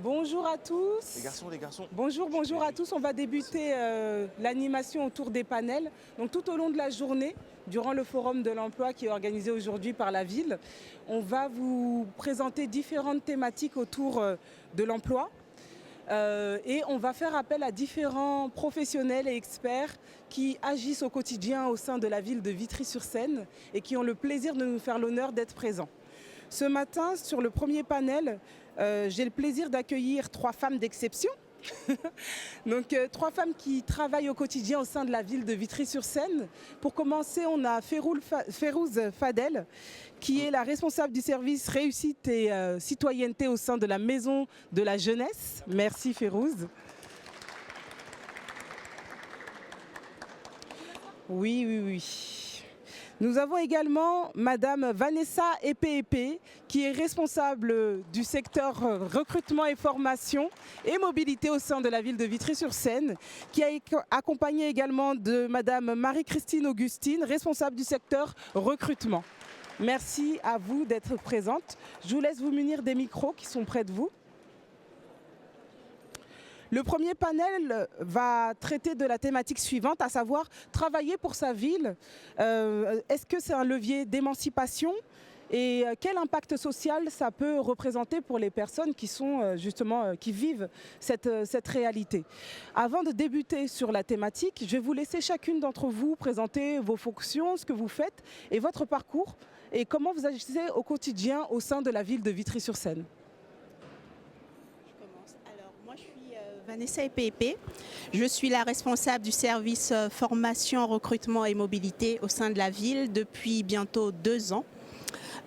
Bonjour à tous. Les garçons. Bonjour à tous. On va débuter l'animation autour des panels. Donc tout au long de la journée, durant le forum de l'emploi qui est organisé aujourd'hui par la ville, on va vous présenter différentes thématiques autour de l'emploi. Et on va faire appel à différents professionnels et experts qui agissent au quotidien au sein de la ville de Vitry-sur-Seine et qui ont le plaisir de nous faire l'honneur d'être présents. Ce matin, sur le premier panel, j'ai le plaisir d'accueillir 3 femmes d'exception. Donc 3 femmes qui travaillent au quotidien au sein de la ville de Vitry-sur-Seine. Pour commencer, on a Férouz Fadel, qui est la responsable du service réussite et citoyenneté au sein de la Maison de la Jeunesse. Merci Férouz. Oui. Nous avons également Madame Vanessa Epeepe, qui est responsable du secteur recrutement et formation et mobilité au sein de la ville de Vitry-sur-Seine, qui a accompagné également de Madame Marie-Christine Augustine, responsable du secteur recrutement. Merci à vous d'être présente. Je vous laisse vous munir des micros qui sont près de vous. Le premier panel va traiter de la thématique suivante, à savoir travailler pour sa ville. Est-ce que c'est un levier d'émancipation et quel impact social ça peut représenter pour les personnes qui sont qui vivent cette réalité. Avant de débuter sur la thématique, je vais vous laisser chacune d'entre vous présenter vos fonctions, ce que vous faites et votre parcours et comment vous agissez au quotidien au sein de la ville de Vitry-sur-Seine. Vanessa Epeepe, je suis la responsable du service formation, recrutement et mobilité au sein de la ville depuis bientôt 2 ans.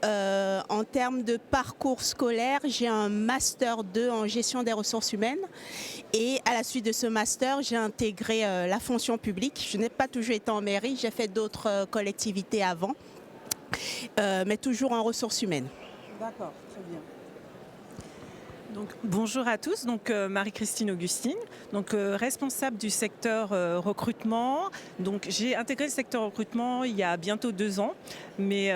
En termes de parcours scolaire, j'ai un master 2 en gestion des ressources humaines et à la suite de ce master, j'ai intégré la fonction publique. Je n'ai pas toujours été en mairie, j'ai fait d'autres collectivités avant, mais toujours en ressources humaines. D'accord, très bien. Donc, bonjour à tous, Marie-Christine Augustine, responsable du secteur recrutement. Donc, j'ai intégré le secteur recrutement il y a bientôt 2 ans, mais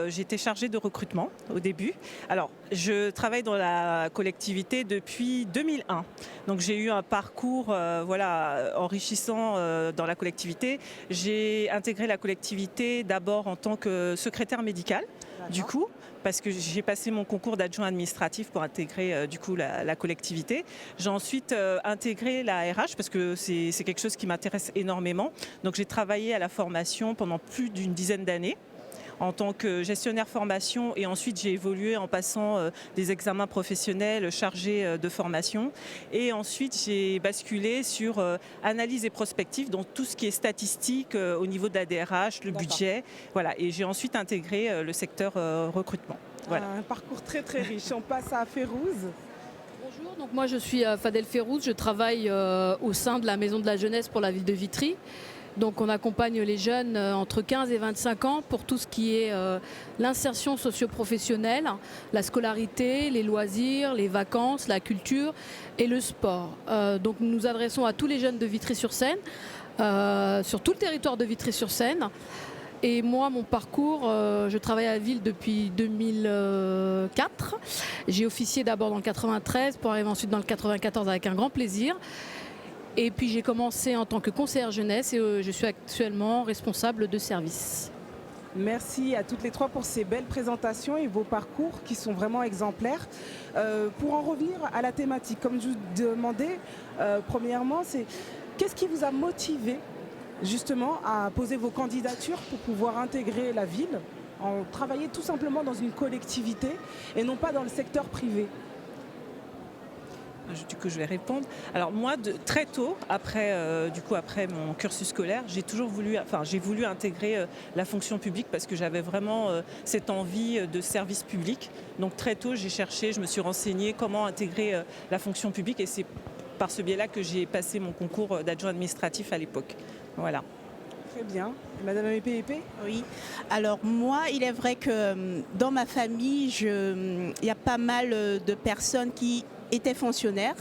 j'étais chargée de recrutement au début. Alors, je travaille dans la collectivité depuis 2001. Donc, j'ai eu un parcours enrichissant dans la collectivité. J'ai intégré la collectivité d'abord en tant que secrétaire médicale, du coup, parce que j'ai passé mon concours d'adjoint administratif pour intégrer la collectivité. J'ai ensuite intégré la RH parce que c'est quelque chose qui m'intéresse énormément. Donc j'ai travaillé à la formation pendant plus d'une dizaine d'années en tant que gestionnaire formation et ensuite j'ai évolué en passant des examens professionnels chargés de formation et ensuite j'ai basculé sur analyse et prospective, donc tout ce qui est statistique au niveau de la DRH, le budget, voilà, et j'ai ensuite intégré le secteur recrutement. Voilà. Un parcours très riche. On passe à Férouz. Bonjour, donc moi je suis Fadel Férouz, je travaille au sein de la Maison de la Jeunesse pour la ville de Vitry. Donc on accompagne les jeunes entre 15 et 25 ans pour tout ce qui est l'insertion socio-professionnelle, la scolarité, les loisirs, les vacances, la culture et le sport. Donc nous nous adressons à tous les jeunes de Vitry-sur-Seine, sur tout le territoire de Vitry-sur-Seine. Et moi, mon parcours, je travaille à la ville depuis 2004. J'ai officié d'abord dans le 93 pour arriver ensuite dans le 94 avec un grand plaisir. Et puis j'ai commencé en tant que conseillère jeunesse et je suis actuellement responsable de service. Merci à toutes les 3 pour ces belles présentations et vos parcours qui sont vraiment exemplaires. Pour en revenir à la thématique, comme je vous demandais, premièrement, c'est qu'est-ce qui vous a motivé justement à poser vos candidatures pour pouvoir intégrer la ville, en travailler tout simplement dans une collectivité et non pas dans le secteur privé? Du coup, je vais répondre. Alors moi, très tôt, après mon cursus scolaire, j'ai voulu intégrer la fonction publique parce que j'avais vraiment cette envie de service public. Donc très tôt, je me suis renseignée comment intégrer la fonction publique et c'est par ce biais-là que j'ai passé mon concours d'adjoint administratif à l'époque. Voilà. Très bien. Madame Epeepe? Oui. Alors moi, il est vrai que dans ma famille, il y a pas mal de personnes qui étaient fonctionnaires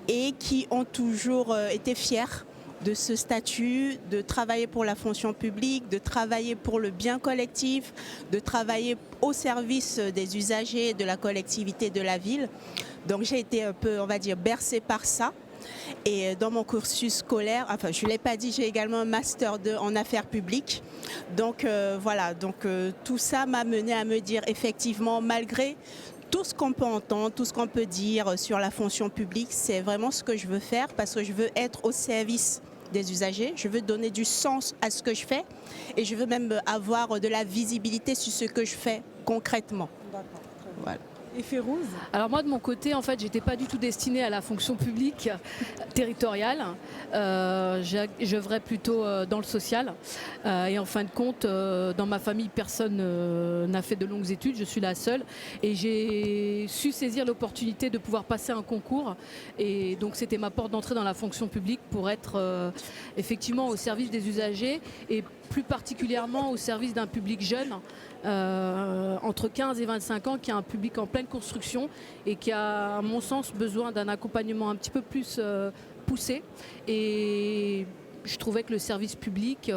et qui ont toujours été fiers de ce statut, de travailler pour la fonction publique, de travailler pour le bien collectif, de travailler au service des usagers de la collectivité de la ville. Donc j'ai été un peu, on va dire, bercée par ça. Et dans mon cursus scolaire, enfin je ne l'ai pas dit, j'ai également un master 2 en affaires publiques. Donc voilà, tout ça m'a mené à me dire effectivement, malgré tout ce qu'on peut entendre, tout ce qu'on peut dire sur la fonction publique, c'est vraiment ce que je veux faire parce que je veux être au service des usagers, je veux donner du sens à ce que je fais et je veux même avoir de la visibilité sur ce que je fais concrètement. D'accord, très bien. Voilà. Et Férouz? Alors moi de mon côté, en fait, j'étais pas du tout destinée à la fonction publique territoriale. J'œuvrais plutôt dans le social. Et en fin de compte, dans ma famille, personne n'a fait de longues études. Je suis la seule. Et j'ai su saisir l'opportunité de pouvoir passer un concours. Et donc c'était ma porte d'entrée dans la fonction publique pour être effectivement au service des usagers et plus particulièrement au service d'un public jeune. Entre 15 et 25 ans, qui est un public en pleine construction et qui a, à mon sens, besoin d'un accompagnement un petit peu plus poussé. Et je trouvais que le service public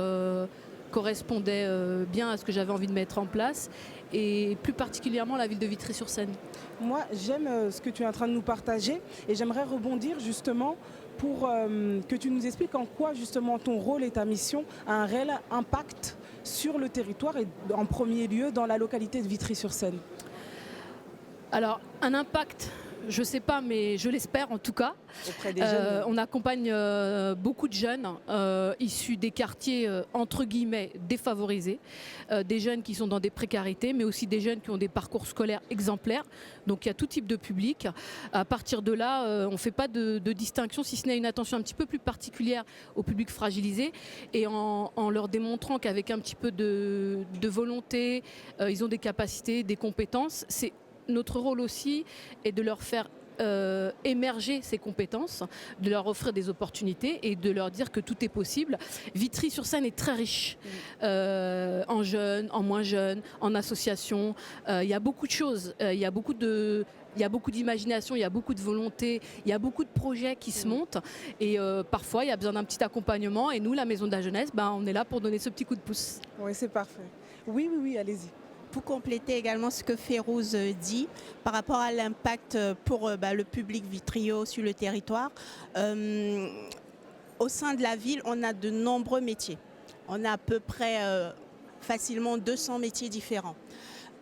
correspondait bien à ce que j'avais envie de mettre en place, et plus particulièrement la ville de Vitry-sur-Seine. Moi, j'aime ce que tu es en train de nous partager et j'aimerais rebondir justement pour que tu nous expliques en quoi justement ton rôle et ta mission a un réel impact sur le territoire et en premier lieu dans la localité de Vitry-sur-Seine. Alors, un impact, je ne sais pas, mais je l'espère en tout cas. Auprès des jeunes. On accompagne beaucoup de jeunes issus des quartiers entre guillemets défavorisés, des jeunes qui sont dans des précarités, mais aussi des jeunes qui ont des parcours scolaires exemplaires. Donc il y a tout type de public. À partir de là, on ne fait pas de distinction, si ce n'est une attention un petit peu plus particulière au public fragilisé, et en leur démontrant qu'avec un petit peu de volonté, ils ont des capacités, des compétences. Notre rôle aussi est de leur faire émerger ces compétences, de leur offrir des opportunités et de leur dire que tout est possible. Vitry-sur-Seine est très riche en jeunes, en moins jeunes, en associations. Il y a beaucoup de choses, il y a beaucoup d'imagination, il y a beaucoup de volonté, il y a beaucoup de projets qui se montent et parfois il y a besoin d'un petit accompagnement, et nous, la Maison de la Jeunesse, on est là pour donner ce petit coup de pouce. Oui, c'est parfait. Oui, allez-y. Pour compléter également ce que Férouz dit par rapport à l'impact pour le public vitrio sur le territoire, au sein de la ville, on a de nombreux métiers. On a à peu près facilement 200 métiers différents.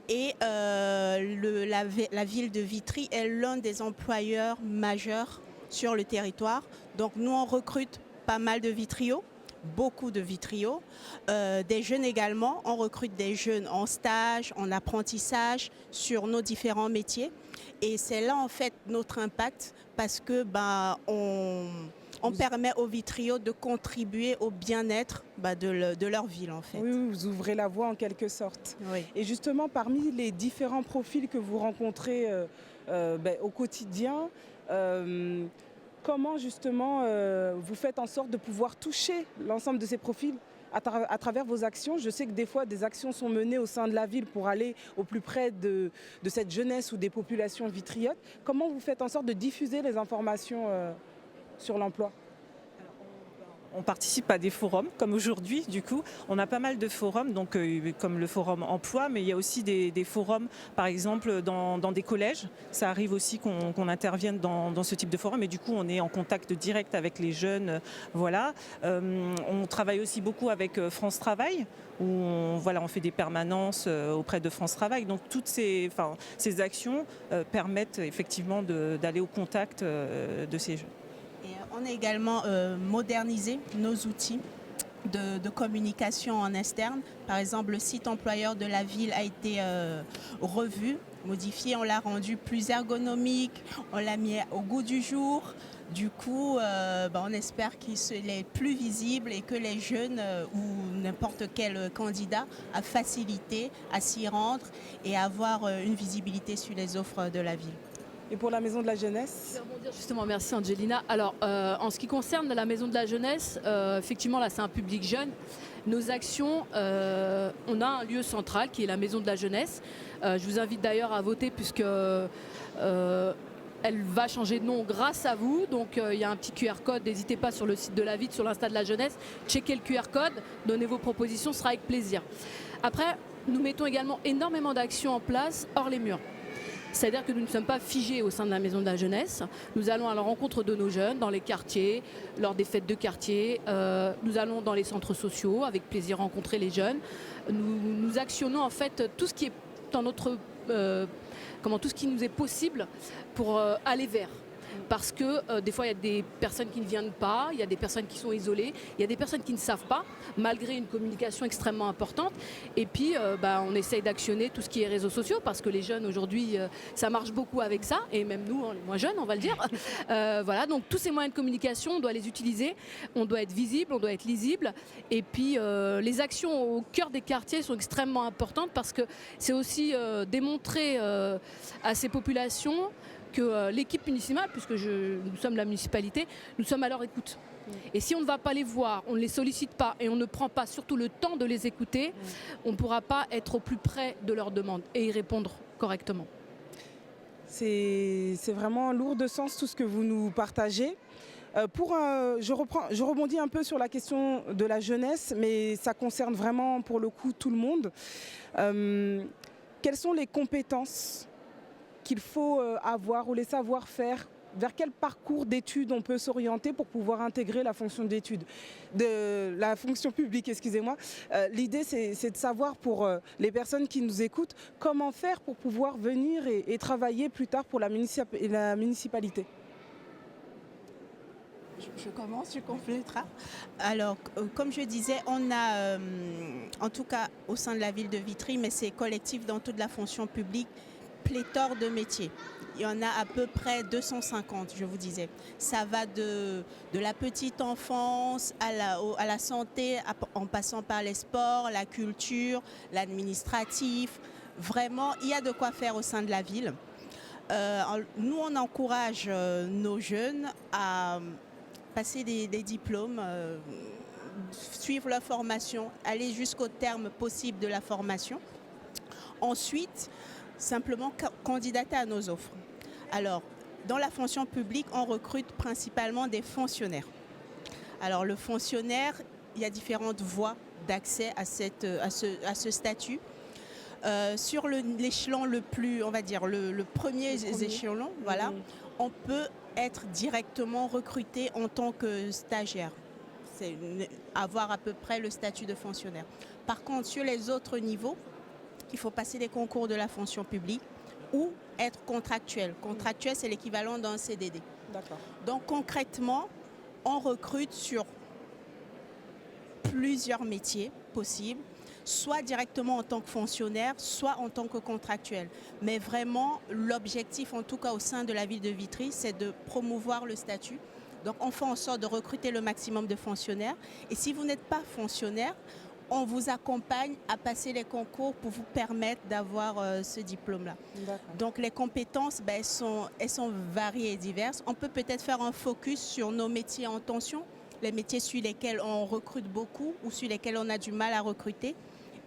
Et la ville de Vitry est l'un des employeurs majeurs sur le territoire. Donc nous, on recrute pas mal de vitriaux. Beaucoup de vitriaux, des jeunes également. On recrute des jeunes en stage, en apprentissage sur nos différents métiers. Et c'est là en fait notre impact parce que on permet aux vitriaux de contribuer au bien-être de leur ville en fait. Oui, vous ouvrez la voie en quelque sorte. Oui. Et justement, parmi les différents profils que vous rencontrez au quotidien, comment justement vous faites en sorte de pouvoir toucher l'ensemble de ces profils à travers vos actions? Je sais que des fois des actions sont menées au sein de la ville pour aller au plus près de cette jeunesse ou des populations vitriotes. Comment vous faites en sorte de diffuser les informations sur l'emploi? On participe à des forums, comme aujourd'hui, du coup. On a pas mal de forums, donc, comme le forum emploi, mais il y a aussi des forums, par exemple, dans des collèges. Ça arrive aussi qu'on intervienne dans ce type de forum, et du coup, on est en contact direct avec les jeunes. Voilà. On travaille aussi beaucoup avec France Travail, où on fait des permanences auprès de France Travail. Donc, toutes ces actions permettent effectivement d'aller au contact de ces jeunes. Et on a également modernisé nos outils de communication en externe. Par exemple, le site employeur de la ville a été revu, modifié, on l'a rendu plus ergonomique, on l'a mis au goût du jour. Du coup, on espère qu'il est plus visible et que les jeunes ou n'importe quel candidat a facilité à s'y rendre et avoir une visibilité sur les offres de la ville. Et pour la Maison de la Jeunesse? Je vais rebondir justement, merci Angelina. Alors, en ce qui concerne la Maison de la Jeunesse, effectivement, là, c'est un public jeune. Nos actions, on a un lieu central qui est la Maison de la Jeunesse. Je vous invite d'ailleurs à voter puisque elle va changer de nom grâce à vous. Donc, il y a un petit QR code. N'hésitez pas sur le site de la ville, sur l'Insta de la Jeunesse. Checkez le QR code, donnez vos propositions, ce sera avec plaisir. Après, nous mettons également énormément d'actions en place hors les murs. C'est-à-dire que nous ne sommes pas figés au sein de la Maison de la Jeunesse. Nous allons à la rencontre de nos jeunes dans les quartiers, lors des fêtes de quartier. Nous allons dans les centres sociaux, avec plaisir rencontrer les jeunes. Nous actionnons en fait tout ce qui est dans notre... tout ce qui nous est possible pour aller vers. Parce que des fois, il y a des personnes qui ne viennent pas, il y a des personnes qui sont isolées, il y a des personnes qui ne savent pas, malgré une communication extrêmement importante. Et puis, on essaye d'actionner tout ce qui est réseaux sociaux, parce que les jeunes, aujourd'hui, ça marche beaucoup avec ça, et même nous, les moins jeunes, on va le dire. Voilà, donc tous ces moyens de communication, on doit les utiliser, on doit être visible, on doit être lisible. Et puis, les actions au cœur des quartiers sont extrêmement importantes, parce que c'est aussi démontrer à ces populations que l'équipe municipale, puisque nous sommes la municipalité, nous sommes à leur écoute. Et si on ne va pas les voir, on ne les sollicite pas et on ne prend pas surtout le temps de les écouter, on ne pourra pas être au plus près de leurs demandes et y répondre correctement. C'est vraiment lourd de sens tout ce que vous nous partagez. Je rebondis un peu sur la question de la jeunesse, mais ça concerne vraiment pour le coup tout le monde. Quelles sont les compétences qu'il faut avoir ou les savoir-faire, vers quel parcours d'études on peut s'orienter pour pouvoir intégrer la fonction d'études, de la fonction publique, excusez-moi. L'idée, c'est de savoir pour les personnes qui nous écoutent, comment faire pour pouvoir venir et travailler plus tard pour la municipalité. Je commence, je compléterai. Alors, comme je disais, on a, en tout cas au sein de la ville de Vitry, mais c'est collectif dans toute la fonction publique, pléthore de métiers. Il y en a à peu près 250, je vous disais. Ça va de la petite enfance à la santé, en passant par les sports, la culture, l'administratif. Vraiment, il y a de quoi faire au sein de la ville. Nous, on encourage nos jeunes à passer des diplômes, suivre leur formation, aller jusqu'au terme possible de la formation. Ensuite, simplement candidater à nos offres. Alors, dans la fonction publique, on recrute principalement des fonctionnaires. Alors, le fonctionnaire, il y a différentes voies d'accès à ce statut. Sur l'échelon le plus, on va dire, le premier échelon, voilà, on peut être directement recruté en tant que stagiaire. C'est avoir à peu près le statut de fonctionnaire. Par contre, sur les autres niveaux, il faut passer les concours de la fonction publique ou être contractuel. Contractuel, c'est l'équivalent d'un CDD. D'accord. Donc concrètement, on recrute sur plusieurs métiers possibles, soit directement en tant que fonctionnaire, soit en tant que contractuel. Mais vraiment, l'objectif, en tout cas au sein de la ville de Vitry, c'est de promouvoir le statut. Donc on fait en sorte de recruter le maximum de fonctionnaires. Et si vous n'êtes pas fonctionnaire, on vous accompagne à passer les concours pour vous permettre d'avoir ce diplôme-là. Donc les compétences, elles sont variées et diverses. On peut peut-être faire un focus sur nos métiers en tension, les métiers sur lesquels on recrute beaucoup ou sur lesquels on a du mal à recruter.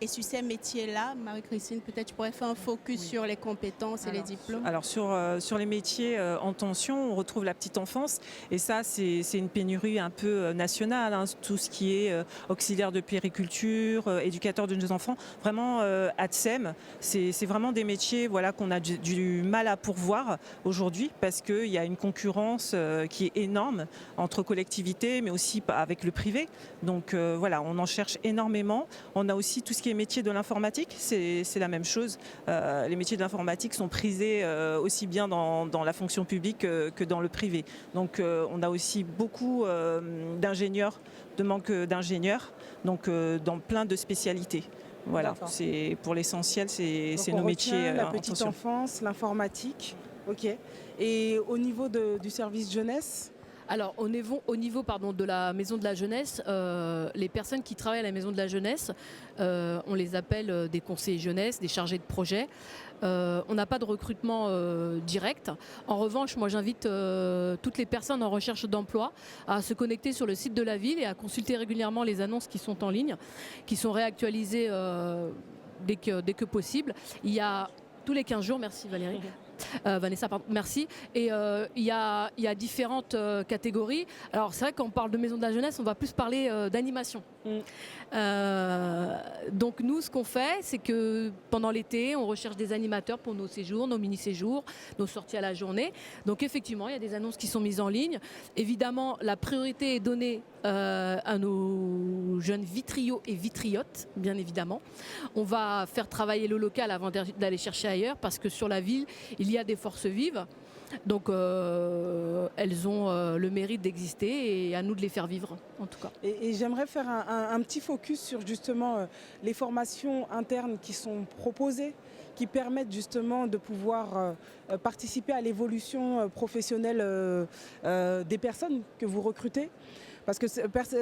Et sur ces métiers-là, Marie-Christine, peut-être tu pourrais faire un focus sur les compétences et les diplômes. Alors sur les métiers en tension, on retrouve la petite enfance. Et ça, c'est une pénurie un peu nationale. Hein, tout ce qui est auxiliaire de puériculture, éducateur de jeunes enfants. Vraiment, ATSEM, c'est vraiment des métiers qu'on a du mal à pourvoir aujourd'hui parce qu'il y a une concurrence qui est énorme entre collectivités, mais aussi avec le privé. Donc on en cherche énormément. On a aussi tout ce qui est métiers de l'informatique, c'est la même chose. Les métiers de l'informatique sont prisés aussi bien dans la fonction publique que dans le privé. Donc on a aussi beaucoup d'ingénieurs, de manque d'ingénieurs, donc dans plein de spécialités. Voilà, c'est pour l'essentiel, c'est nos métiers. La petite enfance, l'informatique, ok. Et au niveau du service jeunesse? Alors, au niveau de la Maison de la Jeunesse, les personnes qui travaillent à la Maison de la Jeunesse, on les appelle des conseillers jeunesse, des chargés de projet. On n'a pas de recrutement direct. En revanche, moi j'invite toutes les personnes en recherche d'emploi à se connecter sur le site de la ville et à consulter régulièrement les annonces qui sont en ligne, qui sont réactualisées dès que possible. Il y a tous les 15 jours, merci Valérie. Vanessa, pardon, merci. Et il y a différentes catégories. Alors c'est vrai qu'on parle de maison de la jeunesse, on va plus parler d'animation. Donc nous, ce qu'on fait, c'est que pendant l'été, on recherche des animateurs pour nos séjours, nos mini-séjours, nos sorties à la journée. Donc effectivement, il y a des annonces qui sont mises en ligne. Évidemment, la priorité est donnée à nos jeunes vitriots et vitriotes, bien évidemment. On va faire travailler le local avant d'aller chercher ailleurs, parce que sur la ville, il y a des forces vives. Donc elles ont le mérite d'exister et à nous de les faire vivre, en tout cas. Et j'aimerais faire un petit focus sur justement les formations internes qui sont proposées, qui permettent justement de pouvoir participer à l'évolution professionnelle des personnes que vous recrutez. Parce que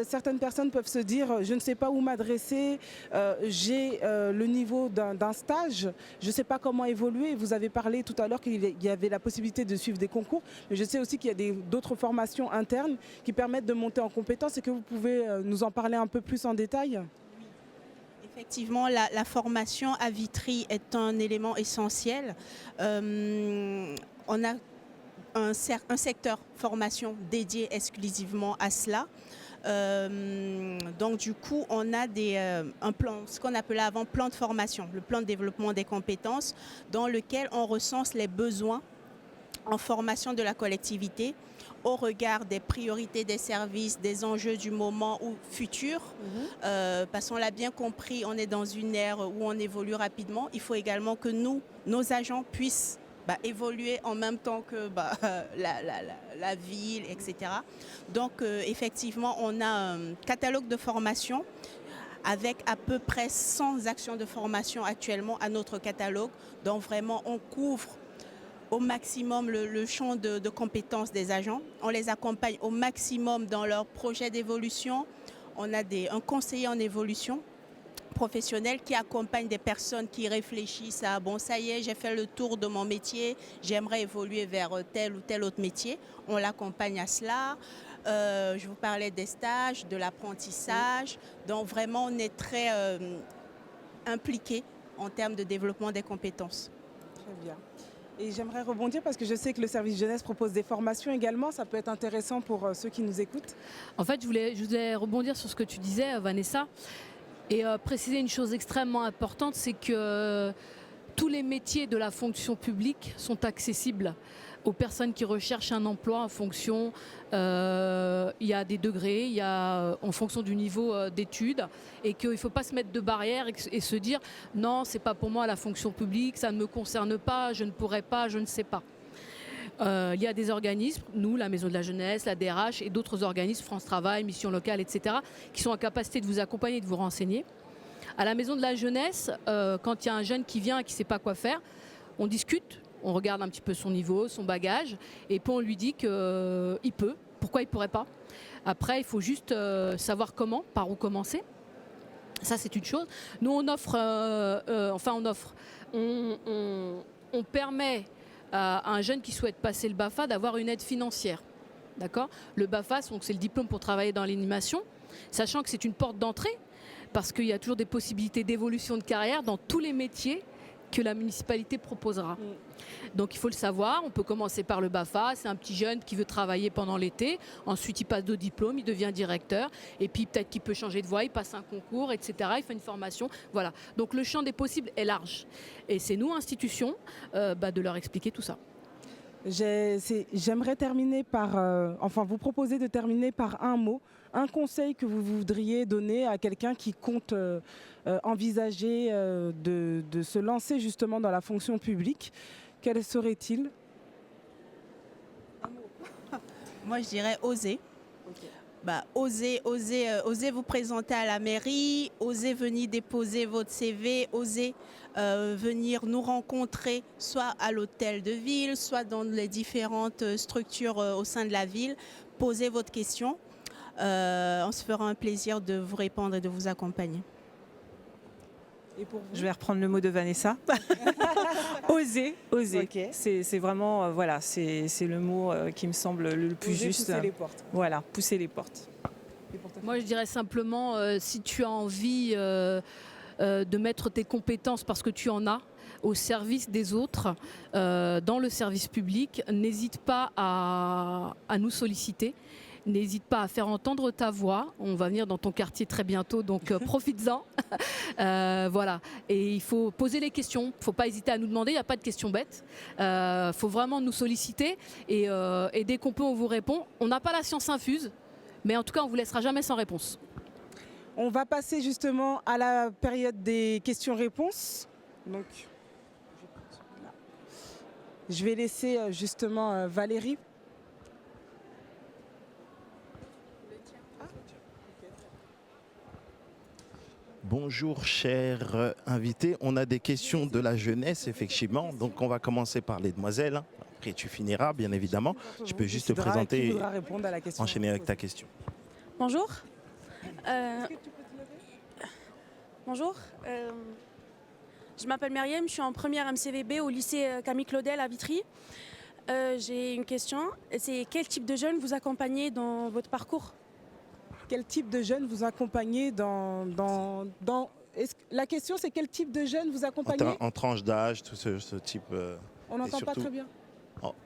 certaines personnes peuvent se dire, je ne sais pas où m'adresser, j'ai le niveau d'un stage, je ne sais pas comment évoluer. Vous avez parlé tout à l'heure qu'il y avait la possibilité de suivre des concours, mais je sais aussi qu'il y a d'autres formations internes qui permettent de monter en compétences. Est-ce que vous pouvez nous en parler un peu plus en détail ? Effectivement, la formation à Vitry est un élément essentiel. On a un secteur formation dédié exclusivement à cela. Donc du coup, on a un plan, ce qu'on appelait avant plan de formation, le plan de développement des compétences, dans lequel on recense les besoins en formation de la collectivité au regard des priorités des services, des enjeux du moment ou futur. Parce qu'on l'a bien compris, on est dans une ère où on évolue rapidement. Il faut également que nos agents puissent évoluer en même temps que la ville, etc. Donc effectivement, on a un catalogue de formation avec à peu près 100 actions de formation actuellement à notre catalogue. Donc vraiment, on couvre au maximum le champ de compétences des agents. On les accompagne au maximum dans leur projet d'évolution. On a un conseiller en évolution professionnels qui accompagnent des personnes qui réfléchissent à bon, ça y est, j'ai fait le tour de mon métier, j'aimerais évoluer vers tel ou tel autre métier. On l'accompagne à cela. Je vous parlais des stages, de l'apprentissage. Donc vraiment, on est très impliqués en termes de développement des compétences. Très bien. Et j'aimerais rebondir parce que je sais que le service jeunesse propose des formations également. Ça peut être intéressant pour ceux qui nous écoutent. En fait, je voulais rebondir sur ce que tu disais, Vanessa. Et préciser une chose extrêmement importante, c'est que tous les métiers de la fonction publique sont accessibles aux personnes qui recherchent un emploi en fonction, il y a des degrés, il y a en fonction du niveau d'études, et qu'il ne faut pas se mettre de barrières et se dire non, c'est pas pour moi la fonction publique, ça ne me concerne pas, je ne pourrais pas, je ne sais pas. Il y a des organismes, nous, la Maison de la Jeunesse, la DRH et d'autres organismes, France Travail, Mission Locale, etc., qui sont en capacité de vous accompagner et de vous renseigner. À la Maison de la Jeunesse, quand il y a un jeune qui vient et qui ne sait pas quoi faire, on discute, on regarde un petit peu son niveau, son bagage, et puis on lui dit qu'il peut, pourquoi il ne pourrait pas. Après, il faut juste savoir comment, par où commencer. Ça, c'est une chose. Nous, on offre, on permet à un jeune qui souhaite passer le BAFA d'avoir une aide financière. D'accord ? Le BAFA, c'est le diplôme pour travailler dans l'animation, sachant que c'est une porte d'entrée, parce qu'il y a toujours des possibilités d'évolution de carrière dans tous les métiers que la municipalité proposera. Donc il faut le savoir, on peut commencer par le BAFA, c'est un petit jeune qui veut travailler pendant l'été, ensuite il passe de diplôme, il devient directeur, et puis peut-être qu'il peut changer de voie, il passe un concours, etc. Il fait une formation, voilà. Donc le champ des possibles est large. Et c'est nous, institutions, de leur expliquer tout ça. J'aimerais terminer par, vous proposer de terminer par un mot, un conseil que vous voudriez donner à quelqu'un qui compte envisager de se lancer justement dans la fonction publique. Quel serait-il ? Moi, je dirais oser. Okay. Osez vous présenter à la mairie, osez venir déposer votre CV, osez venir nous rencontrer soit à l'hôtel de ville, soit dans les différentes structures au sein de la ville. Posez votre question. On se fera un plaisir de vous répondre et de vous accompagner. Et pour vous ? Je vais reprendre le mot de Vanessa. Oser. Okay. C'est vraiment, c'est le mot qui me semble le plus juste. Pousser les portes. Voilà, pousser les portes. Moi, je dirais simplement, si tu as envie de mettre tes compétences parce que tu en as, au service des autres, dans le service public, n'hésite pas à nous solliciter. N'hésite pas à faire entendre ta voix. On va venir dans ton quartier très bientôt, donc profites-en. Voilà. Et il faut poser les questions. Il ne faut pas hésiter à nous demander. Il n'y a pas de questions bêtes. Il faut vraiment nous solliciter. Et dès qu'on peut, on vous répond. On n'a pas la science infuse, mais en tout cas, on ne vous laissera jamais sans réponse. On va passer justement à la période des questions-réponses. Donc, je vais laisser justement Valérie. Bonjour chers invités, on a des questions de la jeunesse effectivement, donc on va commencer par les demoiselles, après tu finiras bien évidemment. Je peux juste te présenter et enchaîner avec ta question. Bonjour. Bonjour. Je m'appelle Myriam, je suis en première MCVB au lycée Camille Claudel à Vitry. J'ai une question, c'est quel type de jeunes vous accompagnez dans votre parcours ? Quel type de jeunes vous accompagnez La question, c'est quel type de jeunes vous accompagnez en tranche d'âge, tout ce type. On n'entend pas très bien.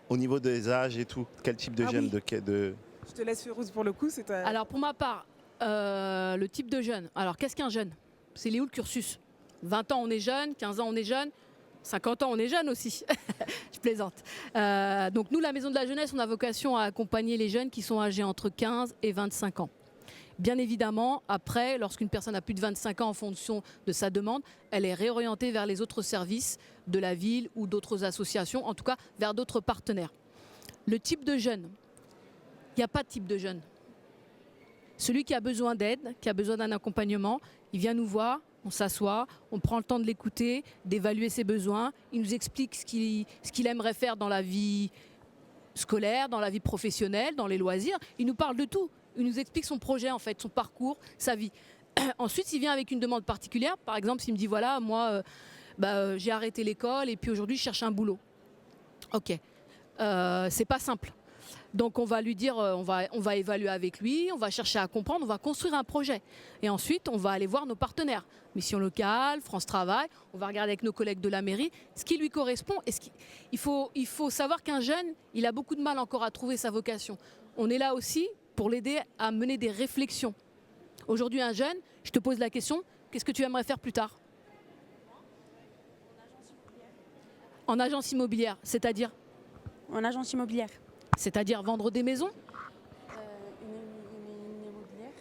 Au niveau des âges et tout, quel type de jeunes oui. Je te laisse Férouz pour le coup. Alors pour ma part, le type de jeune. Alors qu'est-ce qu'un jeune ? C'est où le cursus ? 20 ans on est jeune, 15 ans on est jeune, 50 ans on est jeune aussi. Je plaisante. Donc nous, la Maison de la Jeunesse, on a vocation à accompagner les jeunes qui sont âgés entre 15 et 25 ans. Bien évidemment, après, lorsqu'une personne a plus de 25 ans en fonction de sa demande, elle est réorientée vers les autres services de la ville ou d'autres associations, en tout cas vers d'autres partenaires. Le type de jeune, il n'y a pas de type de jeune. Celui qui a besoin d'aide, qui a besoin d'un accompagnement, il vient nous voir, on s'assoit, on prend le temps de l'écouter, d'évaluer ses besoins, il nous explique ce qu'il aimerait faire dans la vie scolaire, dans la vie professionnelle, dans les loisirs, il nous parle de tout. Il nous explique son projet, en fait, son parcours, sa vie. Ensuite, s'il vient avec une demande particulière, par exemple, s'il me dit, voilà, moi, j'ai arrêté l'école et puis aujourd'hui, je cherche un boulot. Ok, c'est pas simple. Donc, on va lui dire, on va évaluer avec lui, on va chercher à comprendre, on va construire un projet. Et ensuite, on va aller voir nos partenaires. Mission locale, France Travail, on va regarder avec nos collègues de la mairie ce qui lui correspond. Il faut savoir qu'un jeune, il a beaucoup de mal encore à trouver sa vocation. On est là aussi pour l'aider à mener des réflexions. Aujourd'hui, un jeune, je te pose la question, qu'est-ce que tu aimerais faire plus tard ? En agence immobilière, c'est-à-dire ? En agence immobilière. C'est-à-dire vendre des maisons ? Une immobilière.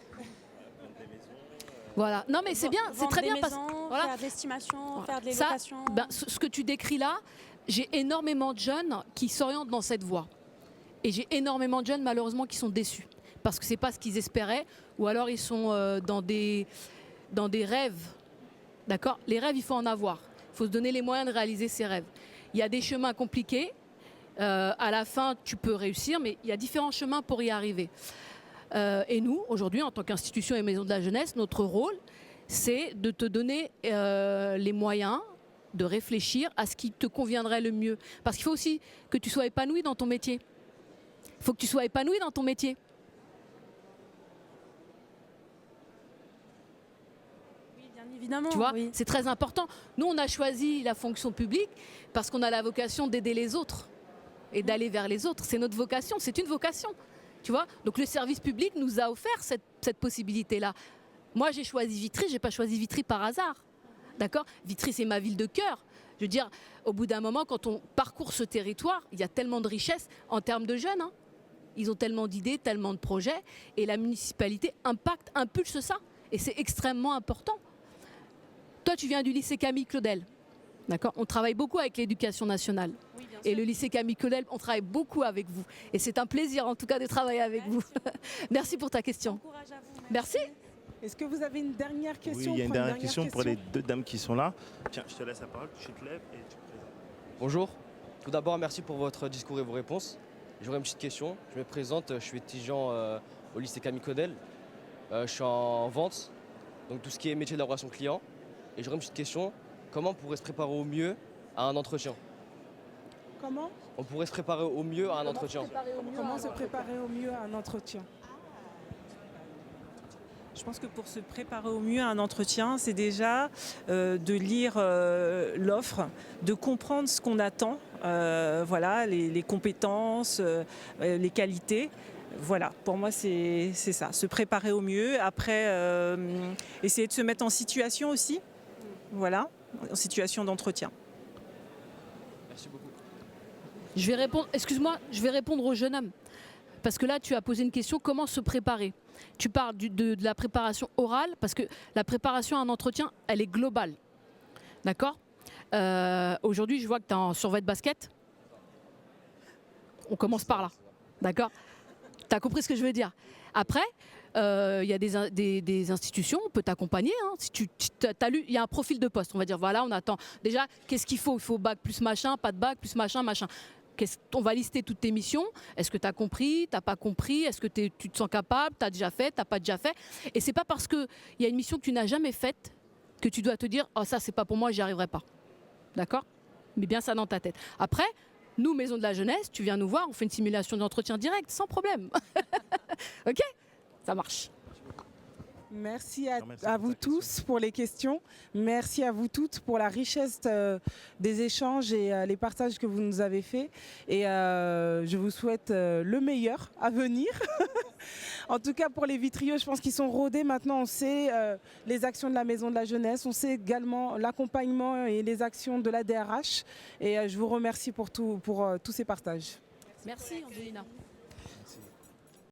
Voilà. Non mais c'est bien, c'est très bien parce que voilà. Faire de l'estimation, Voilà. faire de Ça, l'élocation. ce que tu décris là, j'ai énormément de jeunes qui s'orientent dans cette voie. Et j'ai énormément de jeunes malheureusement qui sont déçus. Parce que ce n'est pas ce qu'ils espéraient, ou alors ils sont dans des rêves. D'accord ? Les rêves, il faut en avoir. Il faut se donner les moyens de réaliser ses rêves. Il y a des chemins compliqués. À la fin, tu peux réussir, mais il y a différents chemins pour y arriver. Et nous, aujourd'hui, en tant qu'institution et maison de la jeunesse, notre rôle, c'est de te donner les moyens de réfléchir à ce qui te conviendrait le mieux. Parce qu'il faut aussi que tu sois épanoui dans ton métier. Il faut que tu sois épanoui dans ton métier. Évidemment, tu vois, oui. C'est très important. Nous, on a choisi la fonction publique parce qu'on a la vocation d'aider les autres et d'aller vers les autres. C'est notre vocation, c'est une vocation. Tu vois, donc le service public nous a offert cette possibilité-là. Moi, j'ai choisi Vitry, j'ai pas choisi Vitry par hasard. D'accord ? Vitry, c'est ma ville de cœur. Je veux dire, au bout d'un moment, quand on parcourt ce territoire, il y a tellement de richesses en termes de jeunes. Ils ont tellement d'idées, tellement de projets. Et la municipalité impulse ça. Et c'est extrêmement important. Toi, tu viens du lycée Camille Claudel. D'accord ? On travaille beaucoup avec l'éducation nationale. Oui, bien sûr. Et le lycée Camille Claudel, on travaille beaucoup avec vous. Et c'est un plaisir, en tout cas, de travailler avec vous. Merci pour ta question. Bon courage à vous. Merci. Est-ce que vous avez une dernière question ? Oui, il y a une dernière question pour les deux dames qui sont là. Tiens, je te laisse la parole, tu te lèves et tu te présentes. Bonjour. Tout d'abord, merci pour votre discours et vos réponses. J'aurais une petite question. Je me présente, je suis étudiant au lycée Camille Claudel. Je suis en vente, donc tout ce qui est métier de la relation client. Et j'aurais une petite question. Comment on pourrait se préparer au mieux à un entretien ? Comment ? On pourrait se préparer au mieux à un entretien. Comment se préparer au mieux à un entretien ? Je pense que pour se préparer au mieux à un entretien, c'est déjà de lire l'offre, de comprendre ce qu'on attend, voilà, les compétences, les qualités. Voilà, pour moi c'est ça, se préparer au mieux. Après, essayer de se mettre en situation aussi, voilà, en situation d'entretien. Merci beaucoup. Je vais répondre, excuse-moi, je vais répondre au jeune homme. Parce que là, tu as posé une question, comment se préparer? Tu parles de la préparation orale, parce que la préparation à un entretien, elle est globale. D'accord? Aujourd'hui, je vois que tu es en survêt de basket. On commence par là. D'accord? Tu as compris ce que je veux dire? Après, il y a des institutions, on peut t'accompagner. Hein. Si tu as lu, il y a un profil de poste. On va dire, voilà, on attend. Déjà, qu'est-ce qu'il faut? Il faut bac plus machin, pas de bac plus machin, machin. On va lister toutes tes missions. Est-ce que tu as compris? Tu n'as pas compris? Est-ce que tu te sens capable? Tu as déjà fait? Tu n'as pas déjà fait? Et c'est pas parce qu'il y a une mission que tu n'as jamais faite que tu dois te dire « Oh, ça, c'est pas pour moi, j'y arriverai pas. » D'accord? Mais bien ça dans ta tête. Après, nous, Maison de la Jeunesse, tu viens nous voir, on fait une simulation d'entretien direct, sans problème. OK? Ça marche. Merci à vous tous pour les questions. Merci à vous toutes pour la richesse des échanges et les partages que vous nous avez faits. Et je vous souhaite le meilleur à venir. En tout cas, pour les vitriaux, je pense qu'ils sont rodés. Maintenant, on sait les actions de la Maison de la Jeunesse. On sait également l'accompagnement et les actions de la DRH. Et je vous remercie pour tous ces partages. Merci, Angelina.